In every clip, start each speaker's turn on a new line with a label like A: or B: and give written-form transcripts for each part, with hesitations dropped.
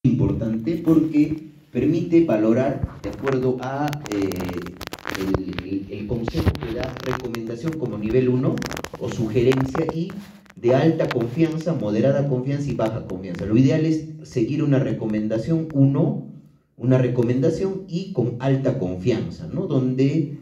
A: importante porque permite valorar de acuerdo a el consejo que da recomendación como nivel 1 o sugerencia y de alta confianza, moderada confianza y baja confianza. Lo ideal es seguir una recomendación 1, una recomendación y con alta confianza, ¿no? Donde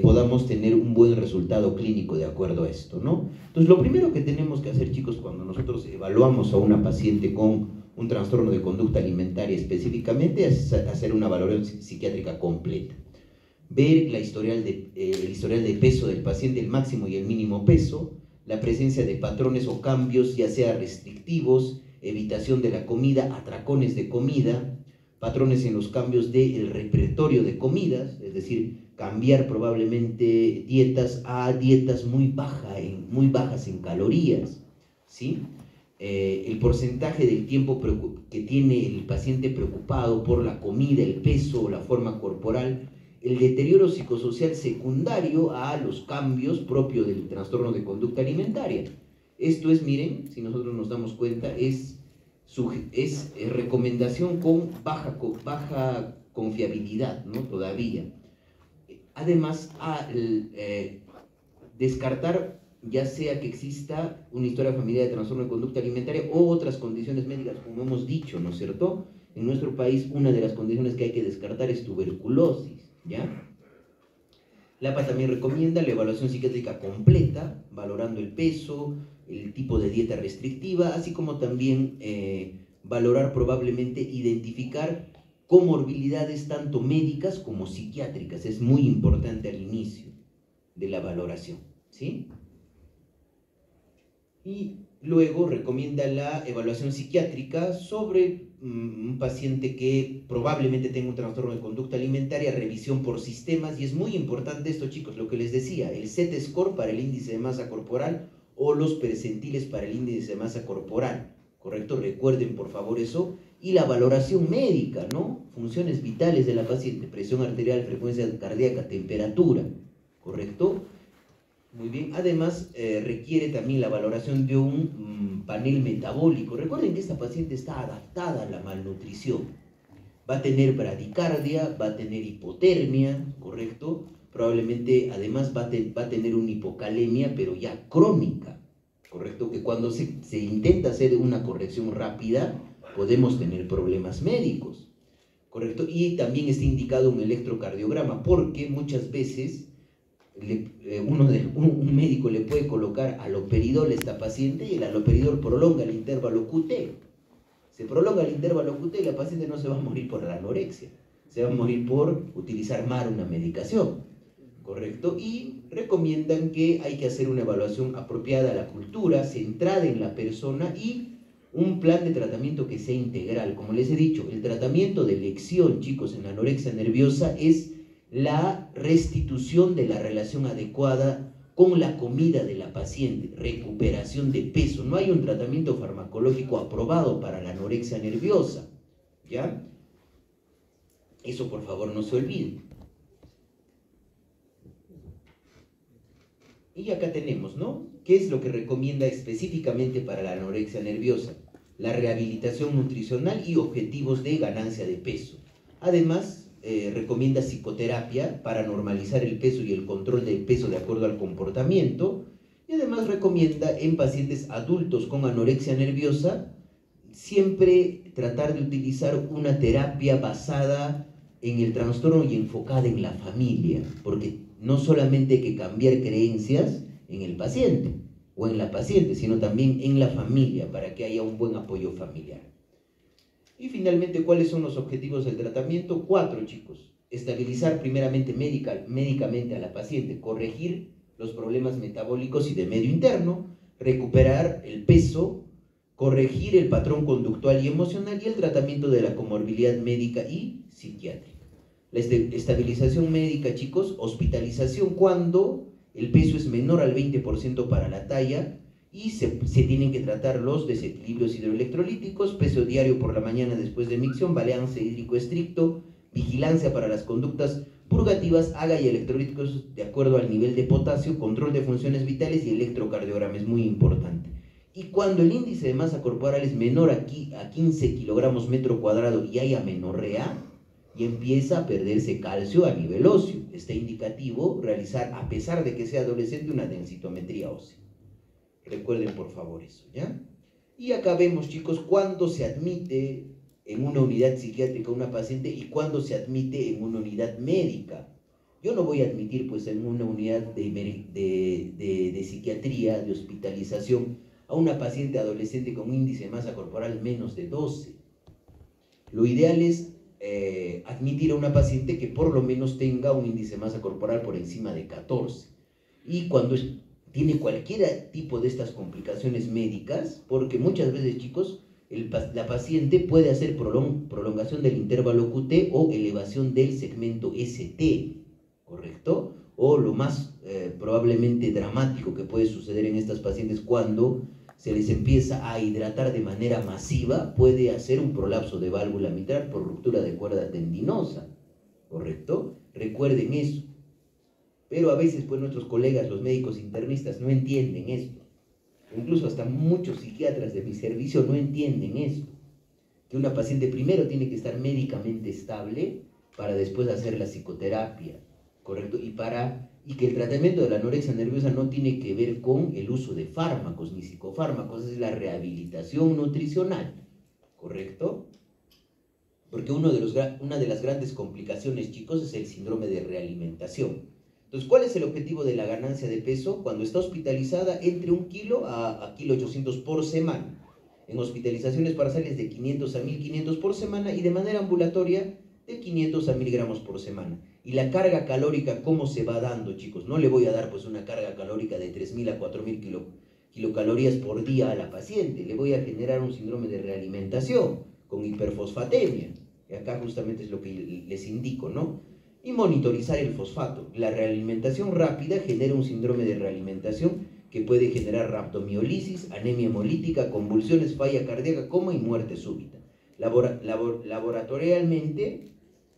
A: podamos tener un buen resultado clínico de acuerdo a esto, ¿no? Entonces, lo primero que tenemos que hacer, chicos, cuando nosotros evaluamos a una paciente con un trastorno de conducta alimentaria específicamente, es hacer una valoración psiquiátrica completa. Ver el historial de peso del paciente, el máximo y el mínimo peso, la presencia de patrones o cambios, ya sea restrictivos, evitación de la comida, atracones de comida, patrones en los cambios del repertorio de comidas, es decir, cambiar probablemente dietas a dietas muy bajas en calorías, ¿sí? El porcentaje del tiempo que tiene el paciente preocupado por la comida, el peso o la forma corporal, el deterioro psicosocial secundario a los cambios propios del trastorno de conducta alimentaria. Esto es, miren, si nosotros nos damos cuenta, es recomendación con baja confiabilidad, ¿no? Todavía. Además, descartar ya sea que exista una historia familiar de trastorno de conducta alimentaria o otras condiciones médicas, como hemos dicho, ¿no es cierto? En nuestro país, una de las condiciones que hay que descartar es tuberculosis, ¿ya? La APA también recomienda la evaluación psiquiátrica completa, valorando el peso, el tipo de dieta restrictiva, así como también valorar probablemente identificar comorbilidades tanto médicas como psiquiátricas. Es muy importante al inicio de la valoración, ¿sí? Y luego recomienda la evaluación psiquiátrica sobre un paciente que probablemente tenga un trastorno de conducta alimentaria, revisión por sistemas, y es muy importante esto, chicos, lo que les decía, el Z-score para el índice de masa corporal o los percentiles para el índice de masa corporal, ¿correcto? Recuerden por favor eso, y la valoración médica, ¿no? Funciones vitales de la paciente, presión arterial, frecuencia cardíaca, temperatura, ¿correcto? Muy bien, además requiere también la valoración de un panel metabólico. Recuerden que esta paciente está adaptada a la malnutrición. Va a tener bradicardia, va a tener hipotermia, ¿correcto? Probablemente además va a tener una hipocalemia, pero ya crónica, ¿correcto? Que cuando se intenta hacer una corrección rápida, podemos tener problemas médicos, ¿correcto? Y también está indicado un electrocardiograma, porque muchas veces un médico le puede colocar haloperidol a esta paciente y el haloperidol prolonga el intervalo QT. Se prolonga el intervalo QT y la paciente no se va a morir por la anorexia, se va a morir por utilizar mal una medicación, ¿correcto? Y recomiendan que hay que hacer una evaluación apropiada a la cultura, centrada en la persona y un plan de tratamiento que sea integral. Como les he dicho, el tratamiento de elección, chicos, en la anorexia nerviosa es la restitución de la relación adecuada con la comida de la paciente, recuperación de peso. No hay un tratamiento farmacológico aprobado para la anorexia nerviosa, ¿ya? Eso por favor no se olviden. Y acá tenemos, ¿no? ¿Qué es lo que recomienda específicamente para la anorexia nerviosa? La rehabilitación nutricional y objetivos de ganancia de peso. Además, recomienda psicoterapia para normalizar el peso y el control del peso de acuerdo al comportamiento, y además recomienda en pacientes adultos con anorexia nerviosa siempre tratar de utilizar una terapia basada en el trastorno y enfocada en la familia, porque no solamente hay que cambiar creencias en el paciente o en la paciente, sino también en la familia para que haya un buen apoyo familiar. Y finalmente, ¿cuáles son los objetivos del tratamiento? 4, chicos. Estabilizar primeramente médicamente a la paciente, corregir los problemas metabólicos y de medio interno, recuperar el peso, corregir el patrón conductual y emocional y el tratamiento de la comorbilidad médica y psiquiátrica. La estabilización médica, chicos, hospitalización cuando el peso es menor al 20% para la talla, y se tienen que tratar los desequilibrios hidroelectrolíticos, peso diario por la mañana después de micción, balance hídrico estricto, vigilancia para las conductas purgativas, AGA y electrolíticos de acuerdo al nivel de potasio, control de funciones vitales y electrocardiograma, es muy importante. Y cuando el índice de masa corporal es menor a 15 kilogramos metro cuadrado y hay amenorrea, y empieza a perderse calcio a nivel óseo. Está indicativo realizar, a pesar de que sea adolescente, una densitometría ósea. Recuerden por favor eso, ¿ya? Y acá vemos, chicos, cuándo se admite en una unidad psiquiátrica una paciente y cuándo se admite en una unidad médica. Yo no voy a admitir, pues, en una unidad de psiquiatría, de hospitalización, a una paciente adolescente con un índice de masa corporal menos de 12. Lo ideal es admitir a una paciente que por lo menos tenga un índice de masa corporal por encima de 14. Y cuando tiene cualquier tipo de estas complicaciones médicas, porque muchas veces, chicos, la paciente puede hacer prolongación del intervalo QT o elevación del segmento ST, ¿correcto? O lo más probablemente dramático que puede suceder en estas pacientes cuando se les empieza a hidratar de manera masiva, puede hacer un prolapso de válvula mitral por ruptura de cuerda tendinosa, ¿correcto? Recuerden eso. Pero a veces, pues, nuestros colegas, los médicos internistas, no entienden esto. Incluso hasta muchos psiquiatras de mi servicio no entienden esto. Que una paciente primero tiene que estar médicamente estable para después hacer la psicoterapia, ¿correcto? Y que el tratamiento de la anorexia nerviosa no tiene que ver con el uso de fármacos ni psicofármacos, es la rehabilitación nutricional, ¿correcto? Porque una de las grandes complicaciones, chicos, es el síndrome de realimentación. Entonces, ¿cuál es el objetivo de la ganancia de peso? Cuando está hospitalizada, entre 1 kilo a 1.800 por semana. En hospitalizaciones parciales de 500 a 1.500 por semana y de manera ambulatoria de 500 a 1.000 gramos por semana. Y la carga calórica, ¿cómo se va dando, chicos? No le voy a dar, pues, una carga calórica de 3.000 a 4.000 kilocalorías por día a la paciente. Le voy a generar un síndrome de realimentación con hiperfosfatemia. Y acá justamente es lo que les indico, ¿no? Y monitorizar el fosfato. La realimentación rápida genera un síndrome de realimentación que puede generar rhabdomiolisis, anemia hemolítica, convulsiones, falla cardíaca, coma y muerte súbita. Laboratorialmente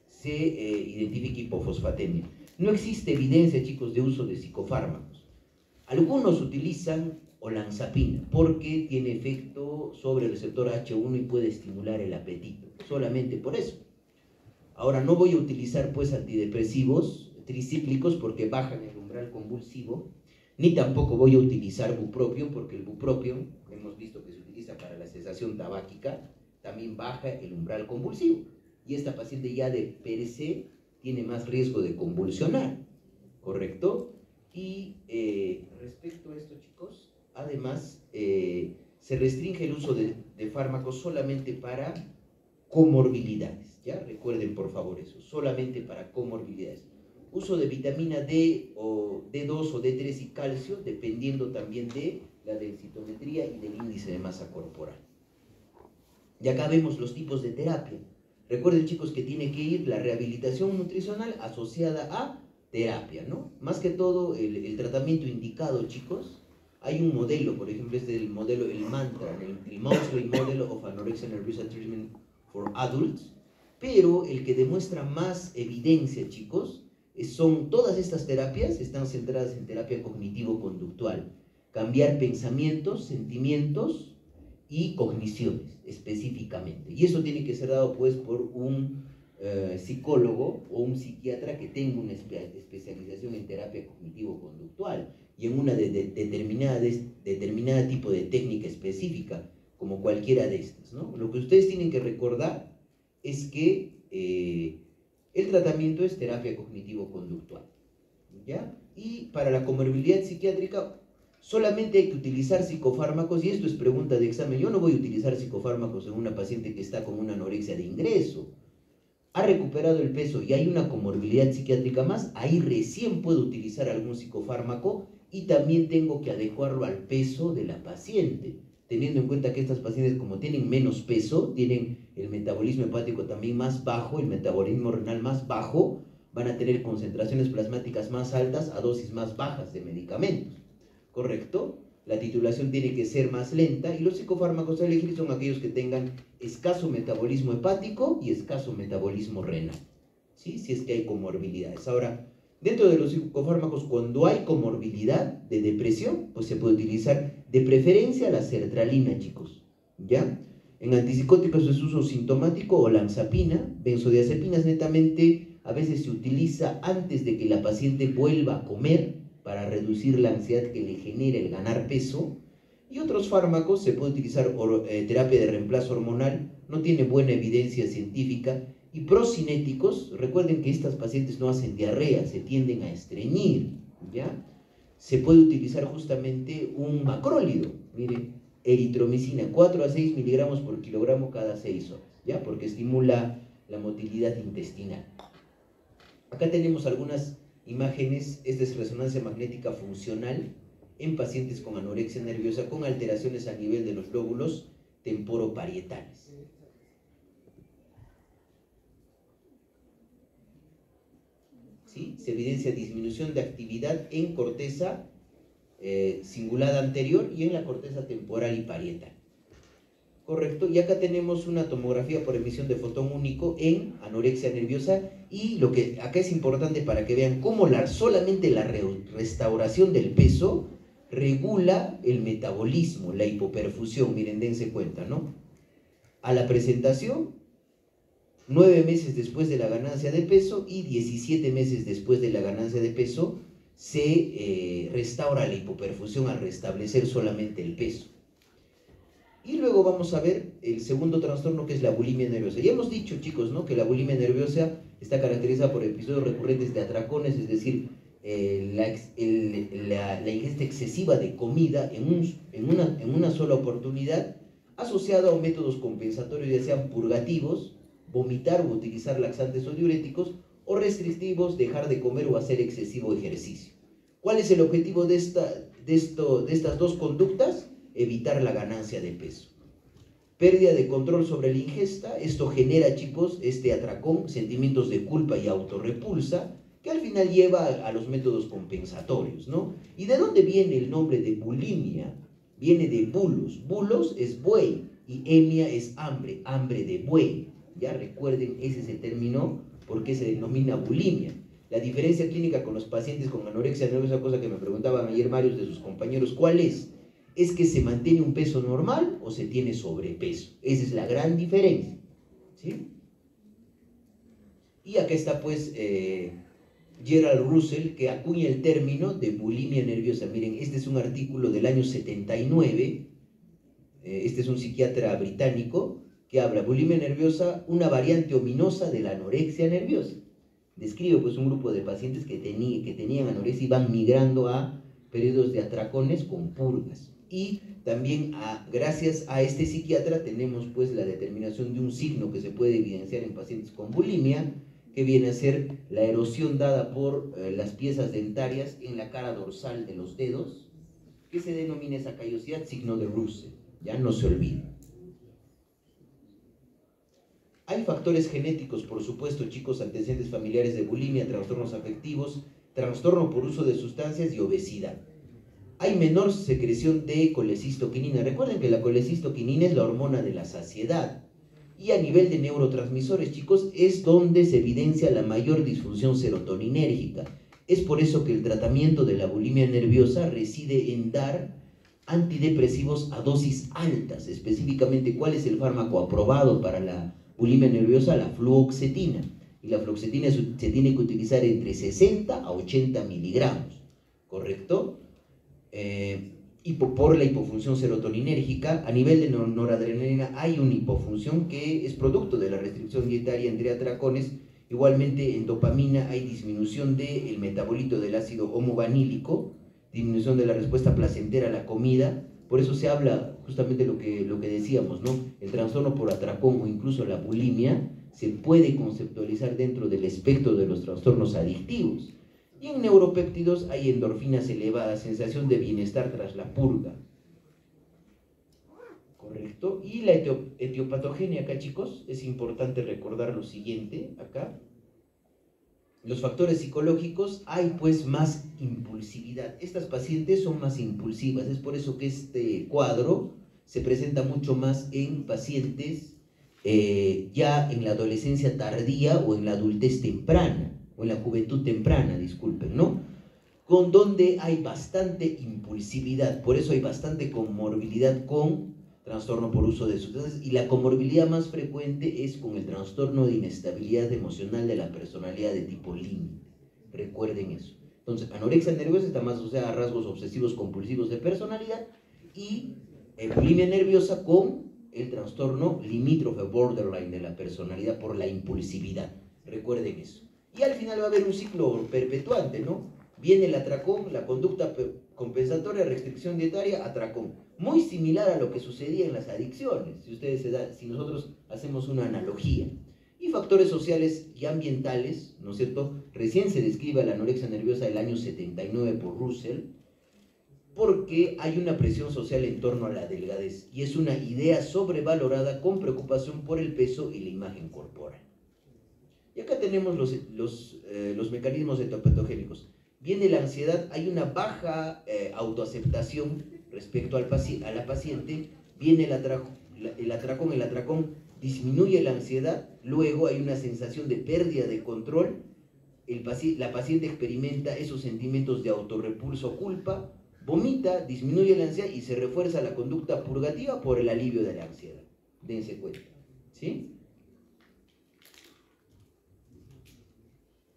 A: se identifica hipofosfatemia. No existe evidencia, chicos, de uso de psicofármacos. Algunos utilizan olanzapina porque tiene efecto sobre el receptor H1 y puede estimular el apetito. Solamente por eso. Ahora, no voy a utilizar, pues, antidepresivos tricíclicos porque bajan el umbral convulsivo, ni tampoco voy a utilizar bupropión porque el bupropión, hemos visto que se utiliza para la cesación tabáquica, también baja el umbral convulsivo. Y esta paciente ya de per se tiene más riesgo de convulsionar, ¿correcto? Y respecto a esto, chicos, además se restringe el uso de fármacos solamente para comorbilidades, ¿ya? Recuerden por favor eso, solamente para comorbilidades. Uso de vitamina D o D2 o D3 y calcio, dependiendo también de la densitometría y del índice de masa corporal. Y acá vemos los tipos de terapia. Recuerden, chicos, que tiene que ir la rehabilitación nutricional asociada a terapia, ¿no? Más que todo, el tratamiento indicado, chicos, hay un modelo, por ejemplo, es el modelo, el MANTRA, el Maslow's Model of Anorexia Nerviosa Treatment for Adults, pero el que demuestra más evidencia, chicos, son todas estas terapias, están centradas en terapia cognitivo-conductual, cambiar pensamientos, sentimientos y cogniciones específicamente. Y eso tiene que ser dado, pues, por un psicólogo o un psiquiatra que tenga una especialización en terapia cognitivo-conductual y en una determinada tipo de técnica específica, como cualquiera de estas, ¿no? Lo que ustedes tienen que recordar es que el tratamiento es terapia cognitivo-conductual, ¿ya? Y para la comorbilidad psiquiátrica solamente hay que utilizar psicofármacos, y esto es pregunta de examen. Yo no voy a utilizar psicofármacos en una paciente que está con una anorexia de ingreso. Ha recuperado el peso y hay una comorbilidad psiquiátrica más, ahí recién puedo utilizar algún psicofármaco y también tengo que adecuarlo al peso de la paciente, teniendo en cuenta que estas pacientes, como tienen menos peso, tienen el metabolismo hepático también más bajo, el metabolismo renal más bajo, van a tener concentraciones plasmáticas más altas a dosis más bajas de medicamentos, ¿correcto? La titulación tiene que ser más lenta y los psicofármacos a elegir son aquellos que tengan escaso metabolismo hepático y escaso metabolismo renal, ¿sí? Si es que hay comorbilidades. Ahora, dentro de los psicofármacos, cuando hay comorbilidad de depresión, pues se puede utilizar De preferencia la sertralina, chicos, ¿ya? En antipsicóticos es uso sintomático o olanzapina. Benzodiazepinas netamente a veces se utiliza antes de que la paciente vuelva a comer para reducir la ansiedad que le genera el ganar peso. Y otros fármacos, se puede utilizar terapia de reemplazo hormonal, no tiene buena evidencia científica. Y procinéticos, recuerden que estas pacientes no hacen diarrea, se tienden a estreñir, ¿ya? Se puede utilizar justamente un macrólido, miren, eritromicina, 4 a 6 miligramos por kilogramo cada 6 horas, ¿ya? Porque estimula la motilidad intestinal. Acá tenemos algunas imágenes. Esta es resonancia magnética funcional en pacientes con anorexia nerviosa con alteraciones a nivel de los lóbulos temporoparietales. ¿Sí? Se evidencia disminución de actividad en corteza cingulada anterior y en la corteza temporal y parietal. Correcto, y acá tenemos una tomografía por emisión de fotón único en anorexia nerviosa, y lo que acá es importante para que vean cómo solamente la restauración del peso regula el metabolismo, la hipoperfusión. Miren, dense cuenta, ¿no? A la presentación, 9 meses después de la ganancia de peso y 17 meses después de la ganancia de peso, se restaura la hipoperfusión al restablecer solamente el peso. Y luego vamos a ver el segundo trastorno, que es la bulimia nerviosa. Ya hemos dicho, chicos, ¿no?, que la bulimia nerviosa está caracterizada por episodios recurrentes de atracones, es decir, la ingesta excesiva de comida en una sola oportunidad, asociada a métodos compensatorios, ya sean purgativos, vomitar o utilizar laxantes o diuréticos, o restrictivos, dejar de comer o hacer excesivo ejercicio. ¿Cuál es el objetivo de estas dos conductas? Evitar la ganancia de peso. Pérdida de control sobre la ingesta. Esto genera, chicos, este atracón, sentimientos de culpa y autorrepulsa, que al final lleva a los métodos compensatorios, ¿no? ¿Y de dónde viene el nombre de bulimia? Viene de bulos. Bulos es buey y emia es hambre, hambre de buey. Ya recuerden, ese es el término por qué se denomina bulimia. La diferencia clínica con los pacientes con anorexia nerviosa, cosa que me preguntaban ayer varios de sus compañeros, ¿cuál es? ¿Es que se mantiene un peso normal o se tiene sobrepeso? Esa es la gran diferencia, ¿sí? Y acá está, pues, Gerald Russell, que acuña el término de bulimia nerviosa. Miren, este es un artículo del año 79, este es un psiquiatra británico, que habla bulimia nerviosa, una variante ominosa de la anorexia nerviosa. Describe, pues, un grupo de pacientes que tenían anorexia y van migrando a periodos de atracones con purgas. Y también, gracias a este psiquiatra, tenemos, pues, la determinación de un signo que se puede evidenciar en pacientes con bulimia, que viene a ser la erosión dada por las piezas dentarias en la cara dorsal de los dedos, que se denomina esa callosidad signo de Russell. Ya no se olvida. Hay factores genéticos, por supuesto, chicos, antecedentes familiares de bulimia, trastornos afectivos, trastorno por uso de sustancias y obesidad. Hay menor secreción de colecistoquinina. Recuerden que la colecistoquinina es la hormona de la saciedad. Y a nivel de neurotransmisores, chicos, es donde se evidencia la mayor disfunción serotoninérgica. Es por eso que el tratamiento de la bulimia nerviosa reside en dar antidepresivos a dosis altas. Específicamente, ¿cuál es el fármaco aprobado para la bulimia nerviosa? La fluoxetina. Y la fluoxetina se tiene que utilizar entre 60 a 80 miligramos, ¿correcto? Y por la hipofunción serotoninérgica. A nivel de noradrenalina hay una hipofunción que es producto de la restricción dietaria entre atracones. Igualmente, en dopamina hay disminución del metabolito del ácido homovanílico, disminución de la respuesta placentera a la comida. Por eso se habla justamente lo que decíamos, ¿no? El trastorno por atracón o incluso la bulimia se puede conceptualizar dentro del espectro de los trastornos adictivos. Y en neuropéptidos hay endorfinas elevadas, sensación de bienestar tras la purga. ¿Correcto? Y la etiopatogenia acá, chicos, es importante recordar lo siguiente, acá. Los factores psicológicos, hay pues más impulsividad. Estas pacientes son más impulsivas, es por eso que este cuadro se presenta mucho más en pacientes ya en la adolescencia tardía o en la adultez temprana, o en la juventud temprana, disculpen, ¿no? con donde hay bastante impulsividad, por eso hay bastante comorbilidad con trastorno por uso de sustancias, y la comorbilidad más frecuente es con el trastorno de inestabilidad emocional de la personalidad de tipo límite. Recuerden eso. Entonces, anorexia nerviosa está más asociada a rasgos obsesivos compulsivos de personalidad, y bulimia nerviosa con el trastorno limítrofe borderline de la personalidad por la impulsividad. Recuerden eso. Y al final va a haber un ciclo perpetuante, ¿no? Viene el atracón, la conducta compensatoria, restricción dietaria, atracón. Muy similar a lo que sucedía en las adicciones, si nosotros hacemos una analogía. Y factores sociales y ambientales, ¿no es cierto? Recién se describe la anorexia nerviosa del año 79 por Russell, porque hay una presión social en torno a la delgadez, y es una idea sobrevalorada con preocupación por el peso y la imagen corporal. Y acá tenemos los mecanismos etopatogénicos. Viene la ansiedad, hay una baja autoaceptación respecto a la paciente, viene el atracón disminuye la ansiedad, luego hay una sensación de pérdida de control, la paciente experimenta esos sentimientos de autorrepulso o culpa, vomita, disminuye la ansiedad y se refuerza la conducta purgativa por el alivio de la ansiedad. Dense cuenta, ¿sí?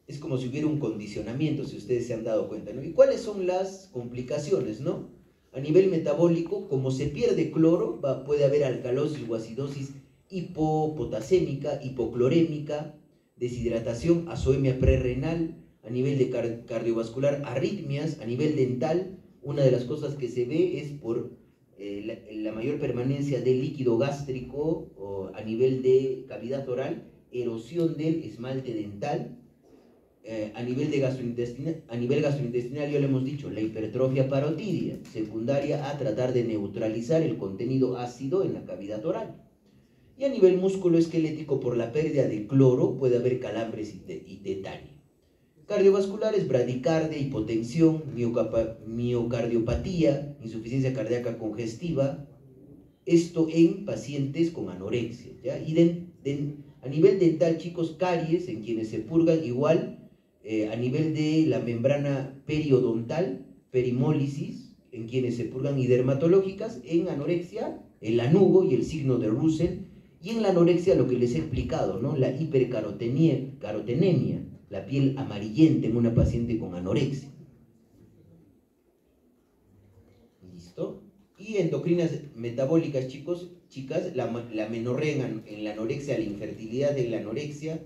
A: Es como si hubiera un condicionamiento, si ustedes se han dado cuenta, ¿no? ¿Y cuáles son las complicaciones, no? A nivel metabólico, como se pierde cloro, puede haber alcalosis o acidosis hipopotasémica, hipoclorémica, deshidratación, azoemia prerrenal, a nivel de cardiovascular, arritmias, a nivel dental. Una de las cosas que se ve es por la mayor permanencia del líquido gástrico o a nivel de cavidad oral, erosión del esmalte dental. A nivel gastrointestinal, ya lo hemos dicho, la hipertrofia parotidia, secundaria a tratar de neutralizar el contenido ácido en la cavidad oral. Y a nivel musculoesquelético, por la pérdida de cloro, puede haber calambres y tetania. Cardiovasculares, bradicardia, hipotensión, miocardiopatía, insuficiencia cardíaca congestiva, esto en pacientes con anorexia, ¿ya? Y a nivel dental, chicos, caries en quienes se purgan igual. A nivel de la membrana periodontal, perimólisis, en quienes se purgan, y dermatológicas, en anorexia, el lanugo y el signo de Russell, y en la anorexia lo que les he explicado, ¿no? La hipercarotenemia, la piel amarillenta en una paciente con anorexia. ¿Listo? Y endocrinas metabólicas, chicas, la menorrea en la anorexia, la infertilidad en la anorexia.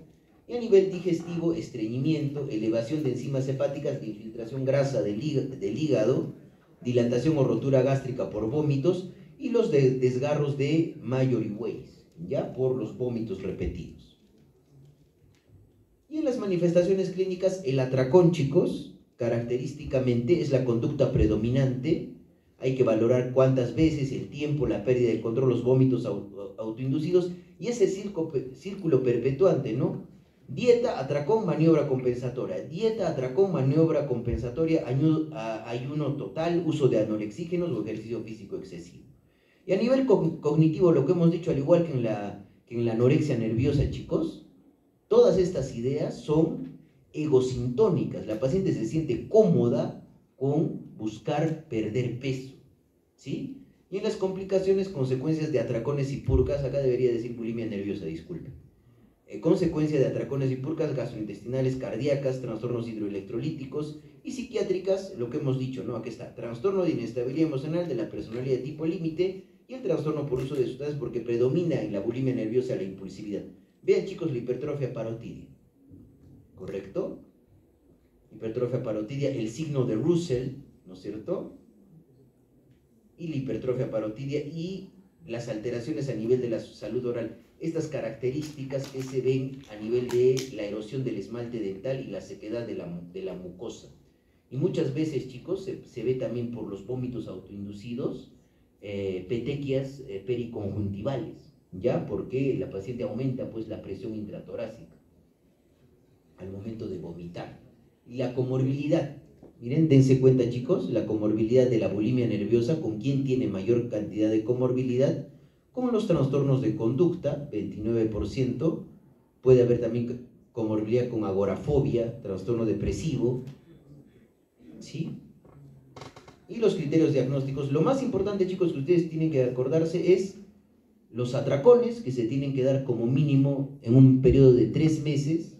A: Y a nivel digestivo, estreñimiento, elevación de enzimas hepáticas, de infiltración grasa del hígado, dilatación o rotura gástrica por vómitos, y los desgarros de Mallory Weiss, ya por los vómitos repetidos. Y en las manifestaciones clínicas, el atracón, chicos, característicamente es la conducta predominante. Hay que valorar cuántas veces, el tiempo, la pérdida de control, los vómitos autoinducidos, y ese círculo perpetuante, ¿no? Dieta, atracón, maniobra compensatoria. Dieta, atracón, maniobra compensatoria, ayuno total, uso de anorexígenos o ejercicio físico excesivo. Y a nivel cognitivo, lo que hemos dicho, al igual que en la anorexia nerviosa, chicos, todas estas ideas son egosintónicas. La paciente se siente cómoda con buscar perder peso, ¿sí? Y en las complicaciones, consecuencias de atracones y purgas, acá debería decir bulimia nerviosa, disculpen. Consecuencia de atracones y purgas gastrointestinales, cardíacas, trastornos hidroelectrolíticos y psiquiátricas, lo que hemos dicho, ¿no? Aquí está, trastorno de inestabilidad emocional de la personalidad de tipo límite y el trastorno por uso de sustancias, porque predomina en la bulimia nerviosa la impulsividad. Vean, chicos, la hipertrofia parotidia, ¿correcto? Hipertrofia parotidia, el signo de Russell, ¿no es cierto? Y la hipertrofia parotidia y las alteraciones a nivel de la salud oral. Estas características que se ven a nivel de la erosión del esmalte dental y la sequedad de la mucosa. Y muchas veces, chicos, se ve también por los vómitos autoinducidos, petequias periconjuntivales, ¿ya? Porque la paciente aumenta pues la presión intratorácica al momento de vomitar. Y la comorbilidad, miren, dense cuenta, chicos, la comorbilidad de la bulimia nerviosa, ¿con quién tiene mayor cantidad de comorbilidad? Con los trastornos de conducta, 29%, puede haber también comorbilidad con agorafobia, trastorno depresivo, ¿sí? Y los criterios diagnósticos. Lo más importante, chicos, que ustedes tienen que acordarse es los atracones que se tienen que dar como mínimo en un periodo de 3 meses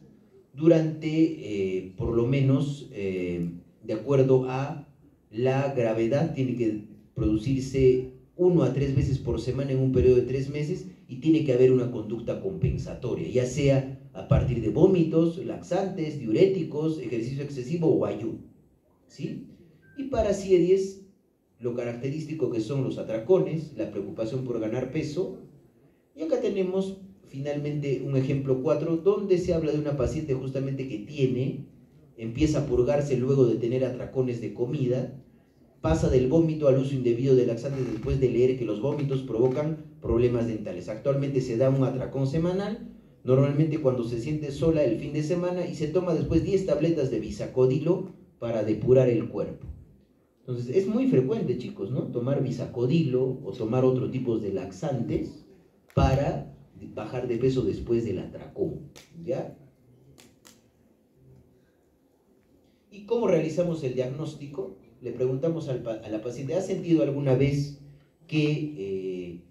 A: durante, por lo menos, de acuerdo a la gravedad, tiene que producirse 1 a 3 veces por semana en un periodo de 3 meses y tiene que haber una conducta compensatoria, ya sea a partir de vómitos, laxantes, diuréticos, ejercicio excesivo o ayuno, ¿sí? Y para CIE-10, lo característico que son los atracones, la preocupación por ganar peso, y acá tenemos finalmente un ejemplo 4, donde se habla de una paciente justamente que empieza a purgarse luego de tener atracones de comida, pasa del vómito al uso indebido de laxantes después de leer que los vómitos provocan problemas dentales. Actualmente se da un atracón semanal, normalmente cuando se siente sola el fin de semana, y se toma después 10 tabletas de bisacodilo para depurar el cuerpo. Entonces es muy frecuente, chicos, ¿no? Tomar bisacodilo o tomar otro tipo de laxantes para bajar de peso después del atracón, ¿ya? ¿Y cómo realizamos el diagnóstico? Le preguntamos a la paciente, ¿has sentido alguna vez que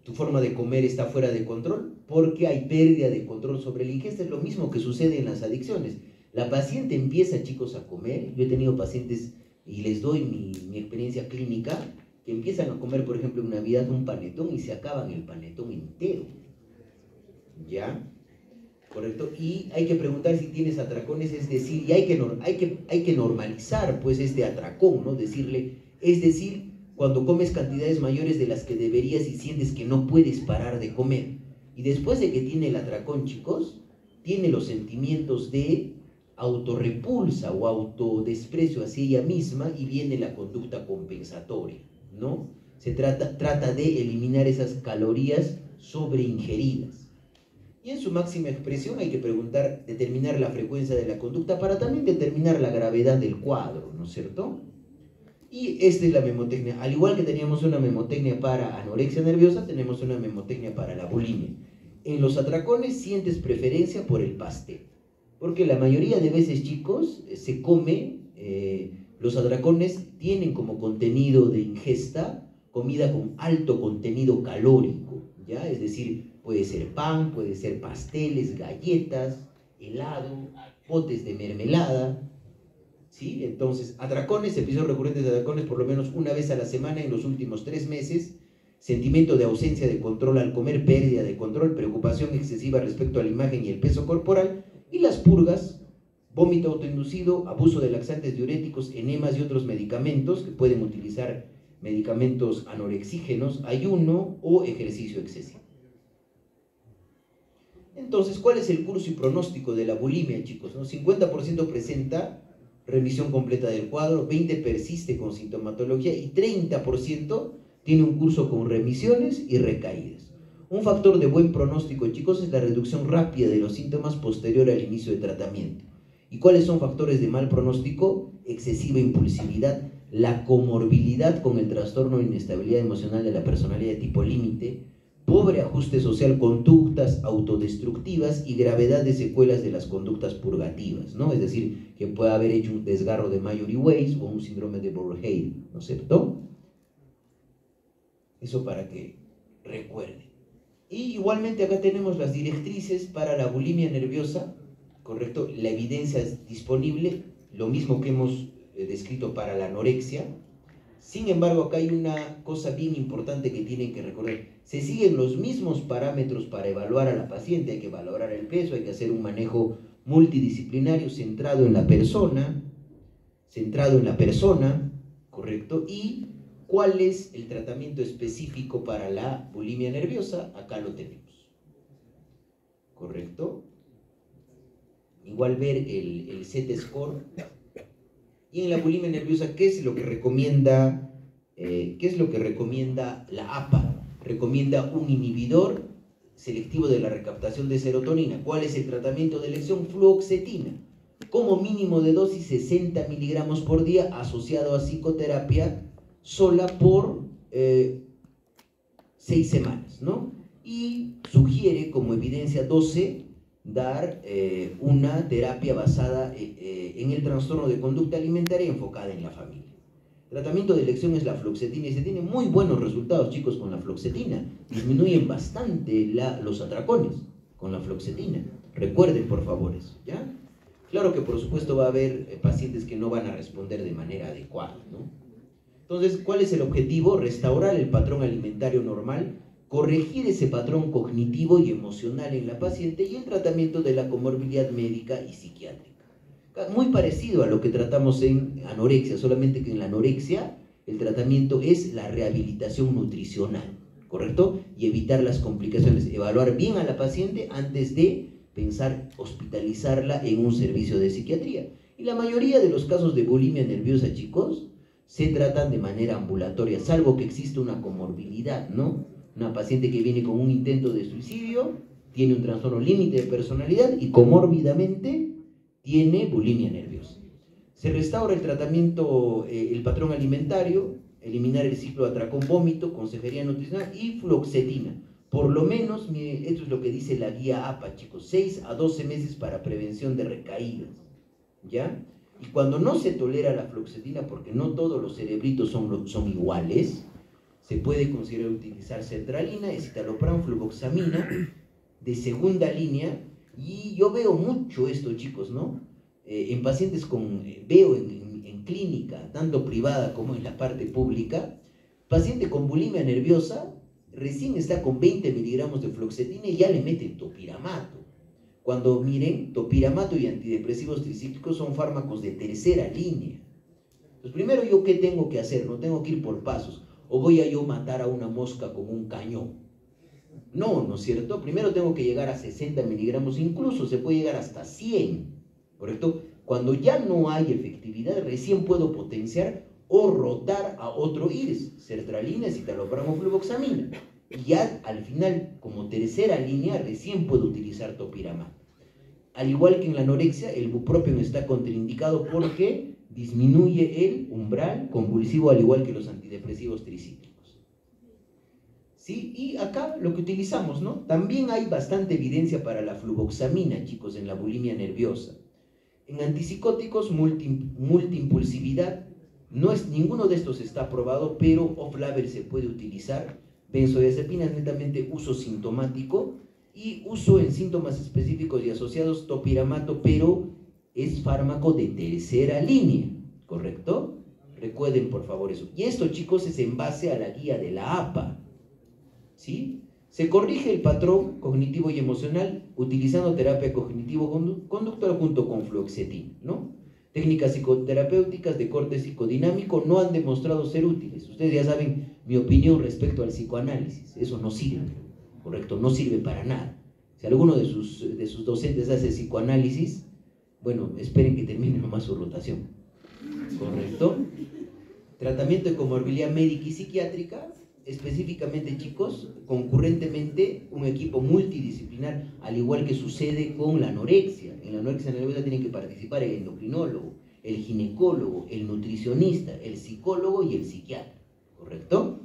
A: tu forma de comer está fuera de control? Porque hay pérdida de control sobre la ingesta. Es lo mismo que sucede en las adicciones. La paciente empieza, chicos, a comer. Yo he tenido pacientes, y les doy mi experiencia clínica, que empiezan a comer, por ejemplo, en Navidad un panetón y se acaban el panetón entero, ¿ya? ¿Correcto? Y hay que preguntar si tienes atracones, es decir, y hay que normalizar, pues, este atracón, ¿no? Decirle, es decir, cuando comes cantidades mayores de las que deberías y sientes que no puedes parar de comer. Y después de que tiene el atracón, chicos, tiene los sentimientos de autorrepulsa o autodesprecio hacia ella misma y viene la conducta compensatoria, ¿no? Se trata de eliminar esas calorías sobreingeridas. Y en su máxima expresión hay que determinar la frecuencia de la conducta para también determinar la gravedad del cuadro, ¿no es cierto? Y esta es la memotecnia. Al igual que teníamos una memotecnia para anorexia nerviosa, tenemos una memotecnia para la bulimia. En los atracones sientes preferencia por el pastel, porque la mayoría de veces, chicos, se come, los atracones tienen como contenido de ingesta comida con alto contenido calórico, ¿ya? Es decir, puede ser pan, puede ser pasteles, galletas, helado, potes de mermelada, ¿sí? Entonces, atracones, episodios recurrentes de atracones por lo menos una vez a la semana en los últimos 3 meses, sentimiento de ausencia de control al comer, pérdida de control, preocupación excesiva respecto a la imagen y el peso corporal, y las purgas, vómito autoinducido, abuso de laxantes, diuréticos, enemas y otros medicamentos, que pueden utilizar medicamentos anorexígenos, ayuno o ejercicio excesivo. Entonces, ¿cuál es el curso y pronóstico de la bulimia, chicos? ¿No? 50% presenta remisión completa del cuadro, 20% persiste con sintomatología y 30% tiene un curso con remisiones y recaídas. Un factor de buen pronóstico, chicos, es la reducción rápida de los síntomas posterior al inicio de tratamiento. ¿Y cuáles son factores de mal pronóstico? Excesiva impulsividad, la comorbilidad con el trastorno de inestabilidad emocional de la personalidad de tipo límite, pobre ajuste social, conductas autodestructivas y gravedad de secuelas de las conductas purgativas, ¿no? Es decir, que puede haber hecho un desgarro de Mallory-Weiss o un síndrome de Borrell, ¿no es cierto? Eso para que recuerden. Y igualmente acá tenemos las directrices para la bulimia nerviosa, ¿correcto? La evidencia es disponible, lo mismo que hemos descrito para la anorexia. Sin embargo, acá hay una cosa bien importante que tienen que recordar. Se siguen los mismos parámetros para evaluar a la paciente. Hay que valorar el peso, hay que hacer un manejo multidisciplinario centrado en la persona, ¿correcto? Y ¿cuál es el tratamiento específico para la bulimia nerviosa? Acá lo tenemos, ¿correcto? Igual ver el Z-score. Y en la bulimia nerviosa, ¿qué es lo que recomienda la APA? Recomienda un inhibidor selectivo de la recaptación de serotonina. ¿Cuál es el tratamiento de elección? Fluoxetina. Como mínimo de dosis 60 miligramos por día, asociado a psicoterapia sola por 6 semanas, ¿no? Y sugiere como evidencia 12 dar una terapia basada en el trastorno de conducta alimentaria enfocada en la familia. El tratamiento de elección es la fluoxetina y se tienen muy buenos resultados, chicos, con la fluoxetina. Disminuyen bastante los atracones con la fluoxetina. Recuerden, por favor, eso, ¿ya? Claro que, por supuesto, va a haber pacientes que no van a responder de manera adecuada, ¿no? Entonces, ¿cuál es el objetivo? Restaurar el patrón alimentario normal, corregir ese patrón cognitivo y emocional en la paciente y el tratamiento de la comorbilidad médica y psiquiátrica. Muy parecido a lo que tratamos en anorexia, solamente que en la anorexia el tratamiento es la rehabilitación nutricional, ¿correcto? Y evitar las complicaciones, evaluar bien a la paciente antes de pensar hospitalizarla en un servicio de psiquiatría. Y la mayoría de los casos de bulimia nerviosa, chicos, se tratan de manera ambulatoria, salvo que exista una comorbilidad, ¿no? Una paciente que viene con un intento de suicidio, tiene un trastorno límite de personalidad y comórbidamente tiene bulimia nerviosa. Se restaura el tratamiento, el patrón alimentario, eliminar el ciclo atracón-vómito, consejería nutricional y fluoxetina. Por lo menos, mire, esto es lo que dice la guía APA, chicos, 6 a 12 meses para prevención de recaídas, ¿ya? Y cuando no se tolera la fluoxetina, porque no todos los cerebritos son iguales, se puede considerar utilizar sertralina, escitalopram, fluvoxamina de segunda línea. Y yo veo mucho esto, chicos, ¿no? En pacientes veo en clínica, tanto privada como en la parte pública, paciente con bulimia nerviosa, recién está con 20 miligramos de fluoxetina y ya le meten topiramato. Cuando miren, topiramato y antidepresivos tricíclicos son fármacos de tercera línea. Entonces, primero, ¿yo qué tengo que hacer? No tengo que ir por pasos. ¿O voy a yo matar a una mosca con un cañón? No, ¿no es cierto? Primero tengo que llegar a 60 miligramos, incluso se puede llegar hasta 100, ¿correcto? Cuando ya no hay efectividad, recién puedo potenciar o rotar a otro IRS, sertralina, escitalopram o fluvoxamina. Y ya al final, como tercera línea, recién puedo utilizar topiramato. Al igual que en la anorexia, el bupropión está contraindicado porque disminuye el umbral convulsivo, al igual que los antidepresivos tricíclicos. ¿Sí? Y acá lo que utilizamos, ¿no? También hay bastante evidencia para la fluvoxamina, chicos, en la bulimia nerviosa. En antipsicóticos, multiimpulsividad, ninguno de estos está aprobado, pero off-label se puede utilizar. Benzodiazepinas, netamente uso sintomático, y uso en síntomas específicos y asociados topiramato, pero es fármaco de tercera línea, ¿correcto? Recuerden, por favor, eso. Y esto, chicos, es en base a la guía de la APA. ¿Sí? Se corrige el patrón cognitivo y emocional utilizando terapia cognitivo-conductual junto con fluoxetina, ¿no? Técnicas psicoterapéuticas de corte psicodinámico no han demostrado ser útiles. Ustedes ya saben mi opinión respecto al psicoanálisis. Eso no sirve, ¿correcto? No sirve para nada. Si alguno de sus docentes hace psicoanálisis, bueno, esperen que termine nomás su rotación, ¿correcto? Tratamiento de comorbilidad médica y psiquiátrica. Específicamente, chicos, concurrentemente un equipo multidisciplinar, al igual que sucede con la anorexia. En la anorexia nerviosa tienen que participar el endocrinólogo, el ginecólogo, el nutricionista, el psicólogo y el psiquiatra, ¿correcto?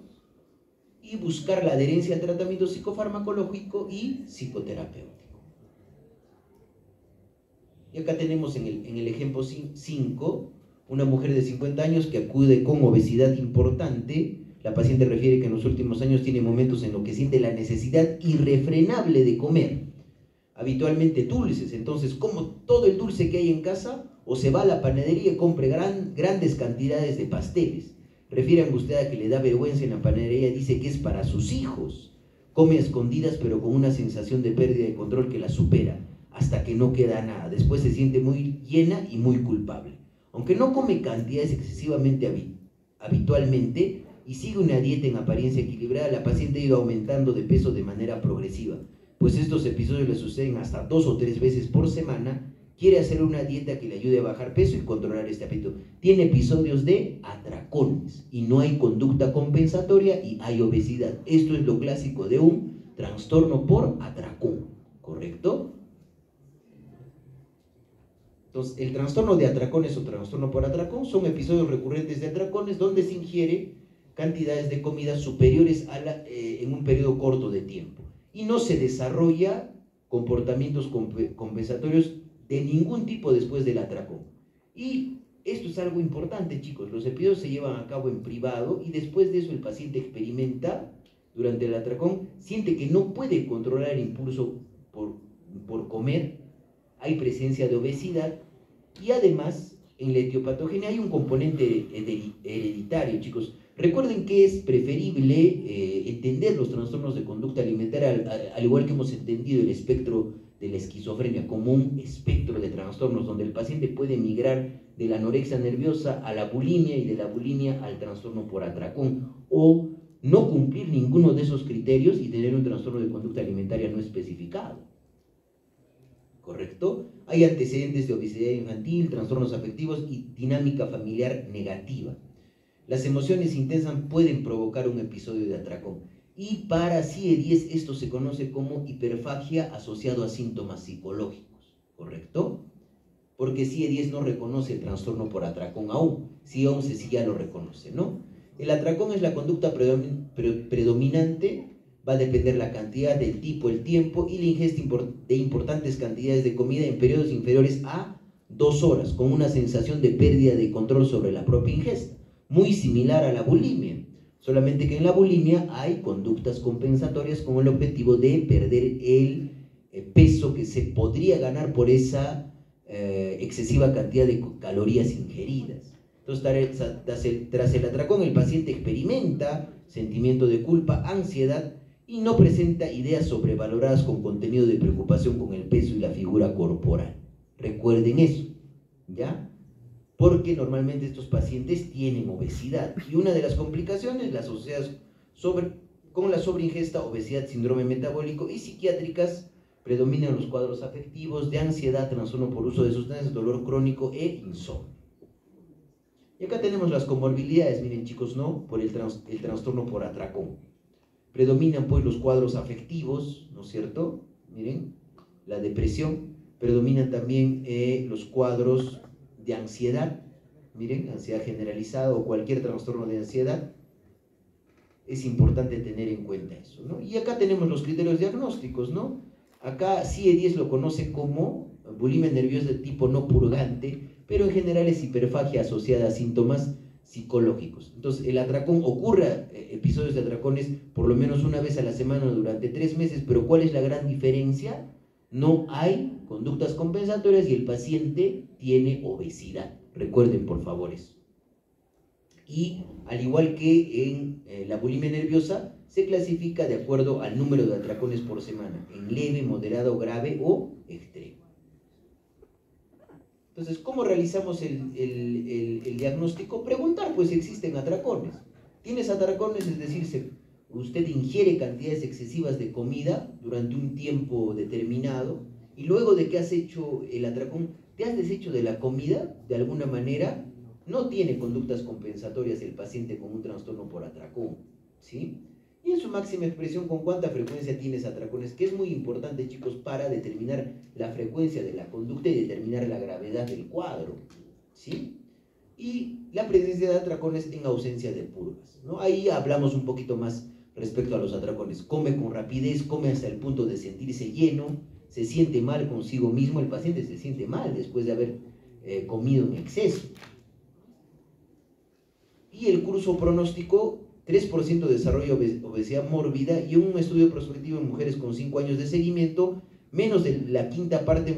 A: Y buscar la adherencia al tratamiento psicofarmacológico y psicoterapéutico. Y acá tenemos en el ejemplo 5, una mujer de 50 años que acude con obesidad importante. La paciente refiere que en los últimos años tiene momentos en los que siente la necesidad irrefrenable de comer, habitualmente dulces. Entonces, como todo el dulce que hay en casa, o se va a la panadería y compre grandes cantidades de pasteles. Refiere angustiada que le da vergüenza en la panadería, dice que es para sus hijos. Come a escondidas, pero con una sensación de pérdida de control que la supera, hasta que no queda nada. Después se siente muy llena y muy culpable. Aunque no come cantidades excesivamente habitualmente, y sigue una dieta en apariencia equilibrada, la paciente ha ido aumentando de peso de manera progresiva, pues estos episodios le suceden hasta 2 o 3 veces por semana. Quiere hacer una dieta que le ayude a bajar peso y controlar este apetito. Tiene episodios de atracones y no hay conducta compensatoria y hay obesidad. Esto es lo clásico de un trastorno por atracón, ¿correcto? Entonces, el trastorno de atracones o trastorno por atracón son episodios recurrentes de atracones donde se ingiere cantidades de comida superiores en un periodo corto de tiempo y no se desarrolla comportamientos compensatorios de ningún tipo después del atracón. Y esto es algo importante, chicos. Los episodios se llevan a cabo en privado y después de eso el paciente experimenta, durante el atracón, siente que no puede controlar el impulso por comer, hay presencia de obesidad y además en la etiopatogenia hay un componente hereditario, chicos. Recuerden que es preferible entender los trastornos de conducta alimentaria, al igual que hemos entendido el espectro de la esquizofrenia como un espectro de trastornos donde el paciente puede migrar de la anorexia nerviosa a la bulimia y de la bulimia al trastorno por atracón, o no cumplir ninguno de esos criterios y tener un trastorno de conducta alimentaria no especificado. ¿Correcto? Hay antecedentes de obesidad infantil, trastornos afectivos y dinámica familiar negativa. Las emociones intensas pueden provocar un episodio de atracón. Y para CIE-10 esto se conoce como hiperfagia asociado a síntomas psicológicos. ¿Correcto? Porque CIE-10 no reconoce el trastorno por atracón aún. CIE-11 sí ya lo reconoce, ¿no? El atracón es la conducta predominante. Va a depender la cantidad, del tipo, el tiempo y la ingesta de importantes cantidades de comida en periodos inferiores a 2 horas, con una sensación de pérdida de control sobre la propia ingesta, muy similar a la bulimia, solamente que en la bulimia hay conductas compensatorias con el objetivo de perder el peso que se podría ganar por esa excesiva cantidad de calorías ingeridas. Entonces, tras el atracón, el paciente experimenta sentimiento de culpa, ansiedad, y no presenta ideas sobrevaloradas con contenido de preocupación con el peso y la figura corporal. Recuerden eso, ¿ya? Porque normalmente estos pacientes tienen obesidad y una de las complicaciones las asociadas con la sobreingesta, obesidad, síndrome metabólico y psiquiátricas predominan los cuadros afectivos de ansiedad, trastorno por uso de sustancias, dolor crónico e insomnio. Y acá tenemos las comorbilidades, miren chicos, ¿no? Por el trastorno por atracón. Predominan pues los cuadros afectivos, ¿no es cierto? Miren, la depresión. Predominan también los cuadros de ansiedad. Miren, ansiedad generalizada o cualquier trastorno de ansiedad. Es importante tener en cuenta eso, ¿no? Y acá tenemos los criterios diagnósticos, ¿no? Acá CIE-10 lo conoce como bulimia nerviosa de tipo no purgante, pero en general es hiperfagia asociada a síntomas psicológicos. Entonces, el atracón ocurre, episodios de atracones por lo menos una vez a la semana durante 3 meses, pero ¿cuál es la gran diferencia? No hay conductas compensatorias y el paciente tiene obesidad. Recuerden, por favor, eso. Y al igual que en la bulimia nerviosa, se clasifica de acuerdo al número de atracones por semana, en leve, moderado, grave o extremo. Entonces, ¿cómo realizamos el diagnóstico? Preguntar, pues, si existen atracones. ¿Tienes atracones? Es decir, usted ingiere cantidades excesivas de comida durante un tiempo determinado y luego de que has hecho el atracón, te has deshecho de la comida de alguna manera, no tiene conductas compensatorias el paciente con un trastorno por atracón, ¿sí? Y en su máxima expresión, ¿con cuánta frecuencia tienes atracones? Que es muy importante, chicos, para determinar la frecuencia de la conducta y determinar la gravedad del cuadro, ¿sí? Y la presencia de atracones en ausencia de purgas, ¿no? Ahí hablamos un poquito más respecto a los atracones. Come con rapidez, come hasta el punto de sentirse lleno, se siente mal consigo mismo, el paciente se siente mal después de haber comido en exceso. Y el curso pronóstico, 3% desarrolla obesidad mórbida y un estudio prospectivo en mujeres con 5 años de seguimiento, menos de la quinta parte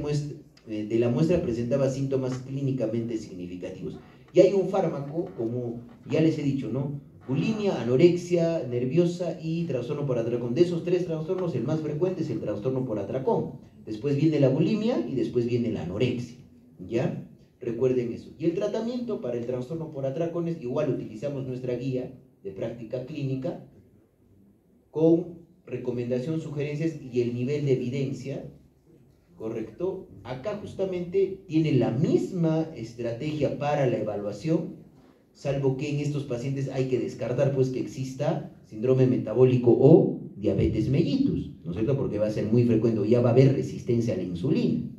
A: de la muestra presentaba síntomas clínicamente significativos. Y hay un fármaco, como ya les he dicho, ¿no? Bulimia, anorexia nerviosa y trastorno por atracón. De esos 3 trastornos, el más frecuente es el trastorno por atracón. Después viene la bulimia y después viene la anorexia, ¿ya? Recuerden eso. Y el tratamiento para el trastorno por atracones, igual utilizamos nuestra guía de práctica clínica con recomendación, sugerencias y el nivel de evidencia, ¿correcto? Acá justamente tiene la misma estrategia para la evaluación, salvo que en estos pacientes hay que descartar pues que exista síndrome metabólico o diabetes mellitus, ¿no es cierto? Porque va a ser muy frecuente, ya va a haber resistencia a la insulina,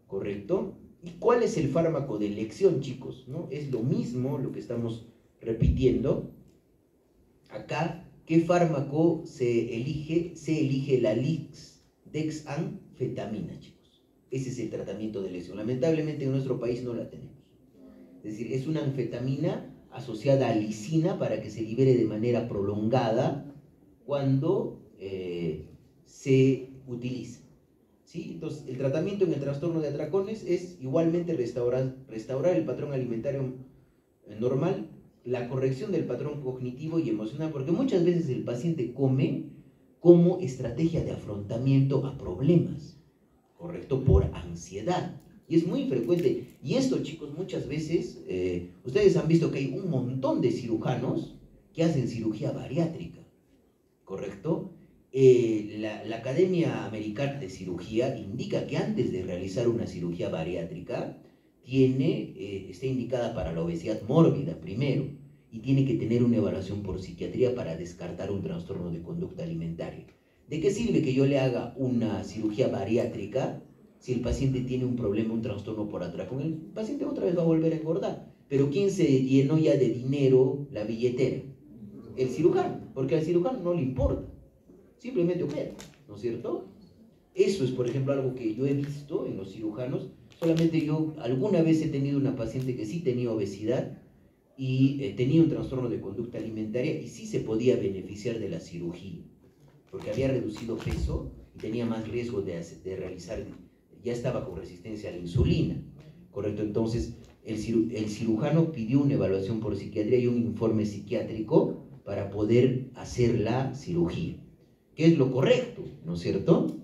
A: ¿correcto? ¿Y cuál es el fármaco de elección, chicos? ¿No? Es lo mismo lo que estamos repitiendo. Acá, ¿qué fármaco se elige? Se elige la LIX-D dexanfetamina, chicos. Ese es el tratamiento de elección. Lamentablemente en nuestro país no la tenemos. Es decir, es una anfetamina asociada a lisina para que se libere de manera prolongada cuando se utiliza. ¿Sí? Entonces, el tratamiento en el trastorno de atracones es igualmente restaurar el patrón alimentario normal, la corrección del patrón cognitivo y emocional, porque muchas veces el paciente come como estrategia de afrontamiento a problemas, ¿correcto? Por ansiedad. Y es muy frecuente. Y esto, chicos, muchas veces, ustedes han visto que hay un montón de cirujanos que hacen cirugía bariátrica, ¿correcto? La Academia Americana de Cirugía indica que antes de realizar una cirugía bariátrica, está indicada para la obesidad mórbida primero, y tiene que tener una evaluación por psiquiatría para descartar un trastorno de conducta alimentaria. ¿De qué sirve que yo le haga una cirugía bariátrica si el paciente tiene un problema, un trastorno por atracón? El paciente otra vez va a volver a engordar. Pero ¿quién se llenó ya de dinero la billetera? El cirujano, porque al cirujano no le importa, simplemente opera, ¿no es cierto? Eso es, por ejemplo, algo que yo he visto en los cirujanos. Solamente yo alguna vez he tenido una paciente que sí tenía obesidad y tenía un trastorno de conducta alimentaria y sí se podía beneficiar de la cirugía, porque había reducido peso y tenía más riesgo de realizar, ya estaba con resistencia a la insulina, ¿correcto? Entonces, el cirujano pidió una evaluación por psiquiatría y un informe psiquiátrico para poder hacer la cirugía, que es lo correcto, ¿no es cierto?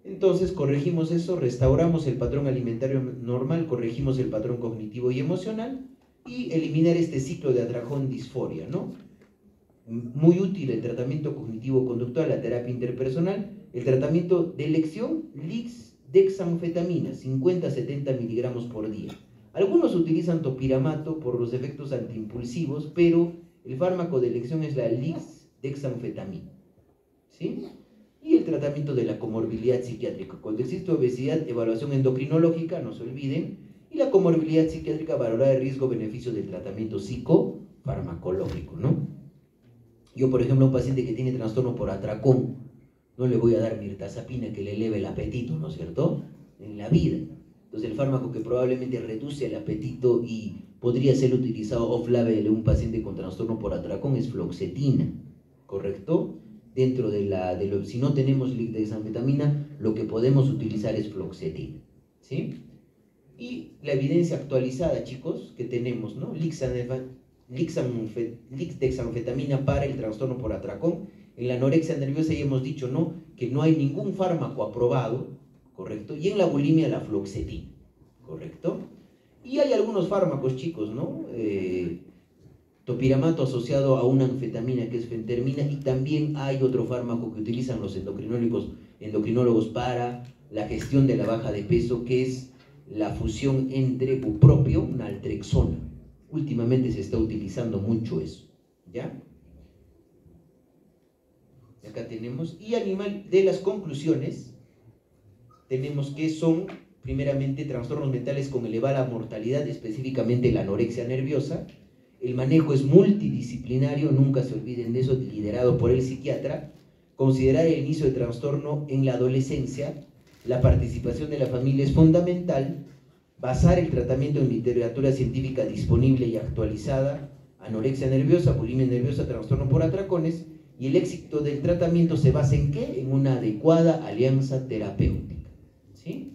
A: Entonces corregimos eso, restauramos el patrón alimentario normal, corregimos el patrón cognitivo y emocional y eliminar este ciclo de atracón-disforia, ¿no? Muy útil el tratamiento cognitivo-conductual, la terapia interpersonal, el tratamiento de elección, dexanfetamina, 50-70 miligramos por día. Algunos utilizan topiramato por los efectos antiimpulsivos, pero el fármaco de elección es la dexanfetamina, ¿sí? Y el tratamiento de la comorbilidad psiquiátrica. Cuando existe obesidad, evaluación endocrinológica, no se olviden, y la comorbilidad psiquiátrica, valorar el riesgo-beneficio del tratamiento psicofarmacológico, ¿no? Yo, por ejemplo, a un paciente que tiene trastorno por atracón, no le voy a dar mirtazapina que le eleve el apetito, ¿no es cierto?, en la vida. Entonces, el fármaco que probablemente reduce el apetito y podría ser utilizado off-label en un paciente con trastorno por atracón es fluoxetina, ¿correcto? Dentro si no tenemos dexanfetamina, lo que podemos utilizar es fluoxetina, ¿sí? Y la evidencia actualizada, chicos, que tenemos, ¿no? Dexanfetamina para el trastorno por atracón. En la anorexia nerviosa ya hemos dicho, ¿no?, que no hay ningún fármaco aprobado, ¿correcto? Y en la bulimia la fluoxetina, ¿correcto? Y hay algunos fármacos, chicos, ¿no? Topiramato asociado a una anfetamina que es fentermina, y también hay otro fármaco que utilizan los endocrinólogos para la gestión de la baja de peso, que es la fusión entre bupropión y naltrexona. Últimamente se está utilizando mucho eso, ¿ya? Acá tenemos, y de las conclusiones, tenemos que son, primeramente, trastornos mentales con elevada mortalidad, específicamente la anorexia nerviosa. El manejo es multidisciplinario, nunca se olviden de eso, liderado por el psiquiatra. Considerar el inicio de trastorno en la adolescencia. La participación de la familia es fundamental. Basar el tratamiento en literatura científica disponible y actualizada. Anorexia nerviosa, bulimia nerviosa, trastorno por atracones. Y el éxito del tratamiento se basa ¿en qué? En una adecuada alianza terapéutica, ¿sí?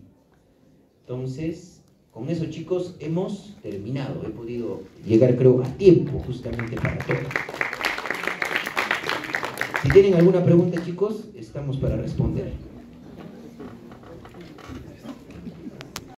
A: Entonces, con eso, chicos, hemos terminado. He podido llegar, creo, a tiempo justamente para todo. Si tienen alguna pregunta, chicos, estamos para responder.